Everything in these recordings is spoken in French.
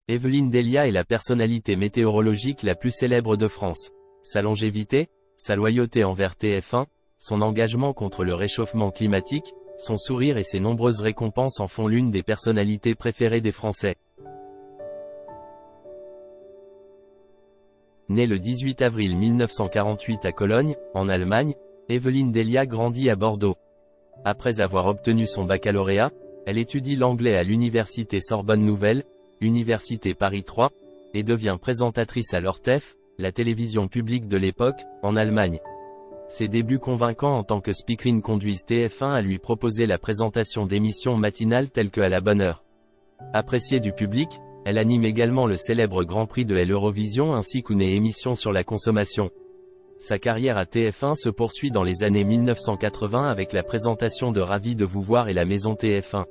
Evelyne Delia est la personnalité météorologique la plus célèbre de France. Sa longévité, sa loyauté envers TF1, son engagement contre le réchauffement climatique, son sourire et ses nombreuses récompenses en font l'une des personnalités préférées des Français. Née le 18 avril 1948 à Cologne, en Allemagne, Evelyne Delia grandit à Bordeaux. Après avoir obtenu son baccalauréat, elle étudie l'anglais à l'université Sorbonne Nouvelle, Université Paris 3, et devient présentatrice à l'ORTF, la télévision publique de l'époque, en Allemagne. Ses débuts convaincants en tant que speakerine conduisent TF1 à lui proposer la présentation d'émissions matinales telles que À la bonne heure. Appréciée du public, elle anime également le célèbre Grand Prix de l'Eurovision ainsi qu'une émission sur la consommation. Sa carrière à TF1 se poursuit dans les années 1980 avec la présentation de Ravi de vous voir et la Maison TF1.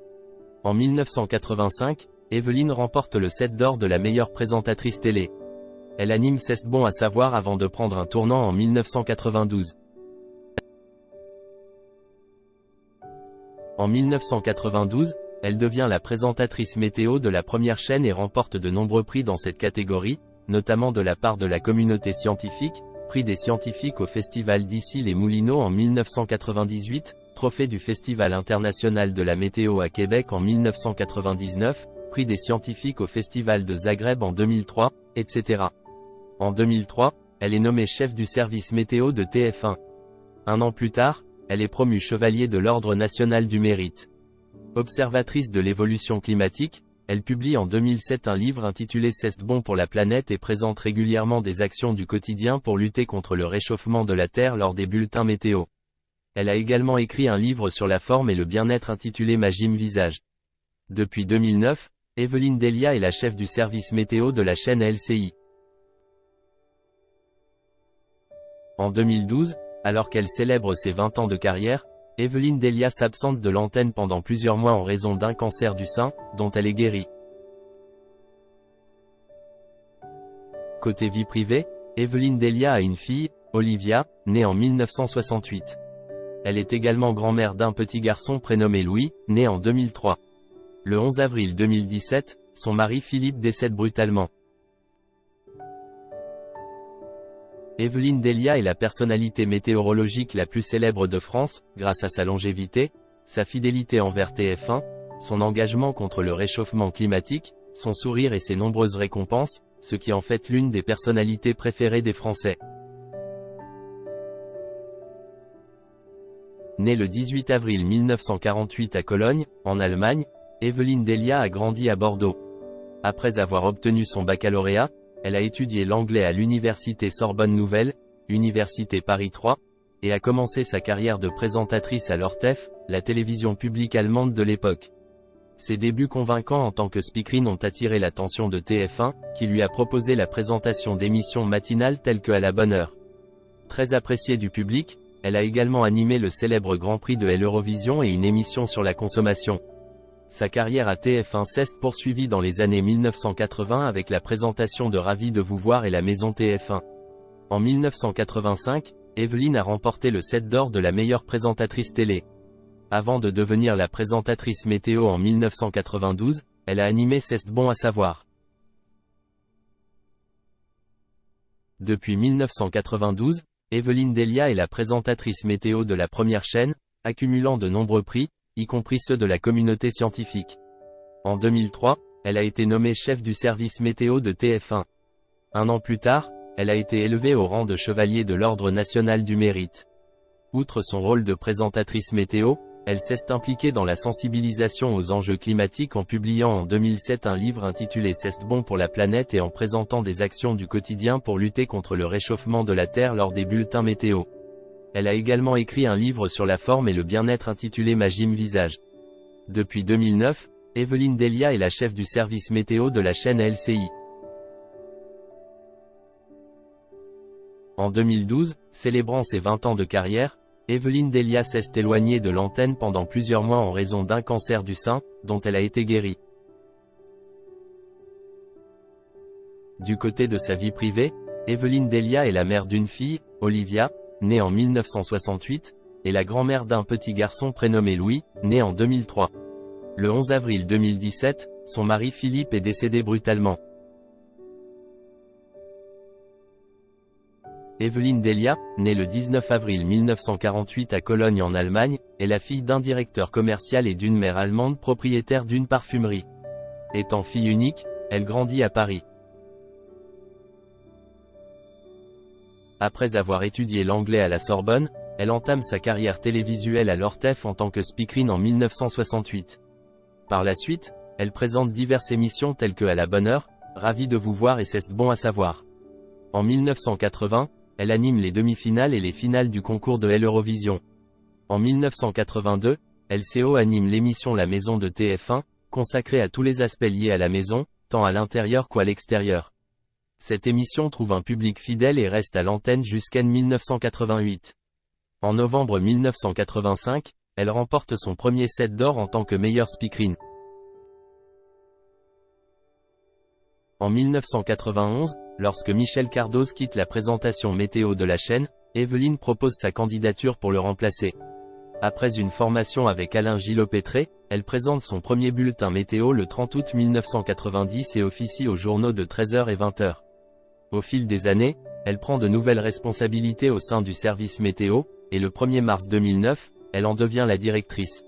En 1985, Evelyne remporte le 7 d'or de la meilleure présentatrice télé. Elle anime C'est bon à savoir avant de prendre un tournant en 1992. En 1992, elle devient la présentatrice météo de la première chaîne et remporte de nombreux prix dans cette catégorie, notamment de la part de la communauté scientifique, prix des scientifiques au festival d'Issy-les-Moulineaux en 1998, trophée du Festival international de la météo à Québec en 1999, prix des scientifiques au festival de Zagreb en 2003, etc. En 2003, elle est nommée chef du service météo de TF1. Un an plus tard, elle est promue chevalier de l'Ordre national du mérite. Observatrice de l'évolution climatique, elle publie en 2007 un livre intitulé C'est bon pour la planète et présente régulièrement des actions du quotidien pour lutter contre le réchauffement de la Terre lors des bulletins météo. Elle a également écrit un livre sur la forme et le bien-être intitulé Ma gym visage. Depuis 2009, Evelyne Delia est la chef du service météo de la chaîne LCI. En 2012, alors qu'elle célèbre ses 20 ans de carrière, Evelyne Delia s'absente de l'antenne pendant plusieurs mois en raison d'un cancer du sein, dont elle est guérie. Côté vie privée, Evelyne Delia a une fille, Olivia, née en 1968. Elle est également grand-mère d'un petit garçon prénommé Louis, né en 2003. Le 11 avril 2017, son mari Philippe décède brutalement. Evelyne Delia est la personnalité météorologique la plus célèbre de France, grâce à sa longévité, sa fidélité envers TF1, son engagement contre le réchauffement climatique, son sourire et ses nombreuses récompenses, ce qui en fait l'une des personnalités préférées des Français. Née le 18 avril 1948 à Cologne, en Allemagne, Evelyne Delia a grandi à Bordeaux. Après avoir obtenu son baccalauréat, elle a étudié l'anglais à l'université Sorbonne Nouvelle, Université Paris 3, et a commencé sa carrière de présentatrice à l'ORTF, la télévision publique allemande de l'époque. Ses débuts convaincants en tant que speakerine ont attiré l'attention de TF1, qui lui a proposé la présentation d'émissions matinales telles que À la bonne heure. Très appréciée du public, elle a également animé le célèbre Grand Prix de l'Eurovision et une émission sur la consommation. Sa carrière à TF1 s'est poursuivie dans les années 1980 avec la présentation de Ravi de vous voir et la Maison TF1. En 1985, Evelyne a remporté le 7 d'or de la meilleure présentatrice télé. Avant de devenir la présentatrice météo en 1992, elle a animé C'est bon à savoir. Depuis 1992, Evelyne Delia est la présentatrice météo de la première chaîne, accumulant de nombreux prix, y compris ceux de la communauté scientifique. En 2003, elle a été nommée chef du service météo de TF1. Un an plus tard, elle a été élevée au rang de chevalier de l'Ordre national du mérite. Outre son rôle de présentatrice météo, elle s'est impliquée dans la sensibilisation aux enjeux climatiques en publiant en 2007 un livre intitulé C'est bon pour la planète et en présentant des actions du quotidien pour lutter contre le réchauffement de la Terre lors des bulletins météo. Elle a également écrit un livre sur la forme et le bien-être intitulé Ma gym visage. Depuis 2009, Evelyne Delia est la chef du service météo de la chaîne LCI. En 2012, célébrant ses 20 ans de carrière, Evelyne Delia s'est éloignée de l'antenne pendant plusieurs mois en raison d'un cancer du sein, dont elle a été guérie. Du côté de sa vie privée, Evelyne Delia est la mère d'une fille, Olivia, née en 1968, et la grand-mère d'un petit garçon prénommé Louis, né en 2003. Le 11 avril 2017, son mari Philippe est décédé brutalement. Evelyn Delia, née le 19 avril 1948 à Cologne en Allemagne, est la fille d'un directeur commercial et d'une mère allemande propriétaire d'une parfumerie. Étant fille unique, elle grandit à Paris. Après avoir étudié l'anglais à la Sorbonne, elle entame sa carrière télévisuelle à l'Ortef en tant que speakerine en 1968. Par la suite, elle présente diverses émissions telles que À la bonne heure, Ravi de vous voir et C'est bon à savoir. En 1980, elle anime les demi-finales et les finales du concours de l'Eurovision. En 1982, elle co-anime l'émission La Maison de TF1, consacrée à tous les aspects liés à la maison, tant à l'intérieur qu'à l'extérieur. Cette émission trouve un public fidèle et reste à l'antenne jusqu'en 1988. En novembre 1985, elle remporte son premier set d'or en tant que meilleure speakerine. En 1991, lorsque Michel Cardoz quitte la présentation météo de la chaîne, Evelyn propose sa candidature pour le remplacer. Après une formation avec Alain Gillot-Pétré, elle présente son premier bulletin météo le 30 août 1990 et officie aux journaux de 13h et 20h. Au fil des années, elle prend de nouvelles responsabilités au sein du service météo, et le 1er mars 2009, elle en devient la directrice.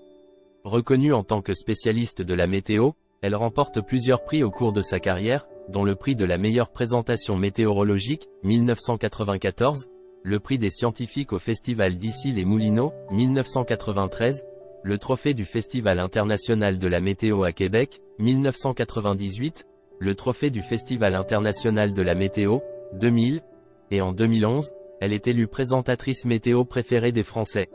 Reconnue en tant que spécialiste de la météo, elle remporte plusieurs prix au cours de sa carrière, dont le prix de la meilleure présentation météorologique, 1994, le prix des scientifiques au festival d'Issy-les-Moulineaux, 1993, le trophée du Festival international de la météo à Québec, 1998, le trophée du Festival international de la météo, 2000, et en 2011, elle est élue présentatrice météo préférée des Français.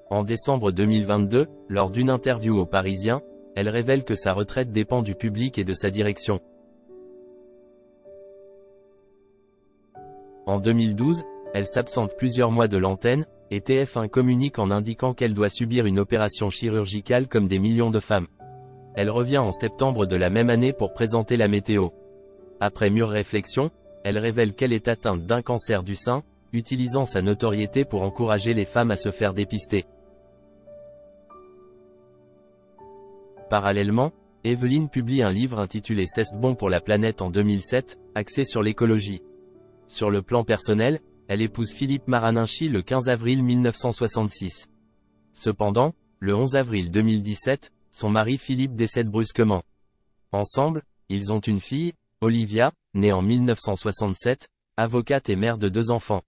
En décembre 2022, lors d'une interview au Parisien, elle révèle que sa retraite dépend du public et de sa direction. En 2012, elle s'absente plusieurs mois de l'antenne, et TF1 communique en indiquant qu'elle doit subir une opération chirurgicale comme des millions de femmes. Elle revient en septembre de la même année pour présenter la météo. Après mûre réflexion, elle révèle qu'elle est atteinte d'un cancer du sein, utilisant sa notoriété pour encourager les femmes à se faire dépister. Parallèlement, Evelyn publie un livre intitulé C'est bon pour la planète en 2007, axé sur l'écologie. Sur le plan personnel, elle épouse Philippe Maraninchy le 15 avril 1966. Cependant, le 11 avril 2017, son mari Philippe décède brusquement. Ensemble, ils ont une fille, Olivia, née en 1967, avocate et mère de 2 enfants.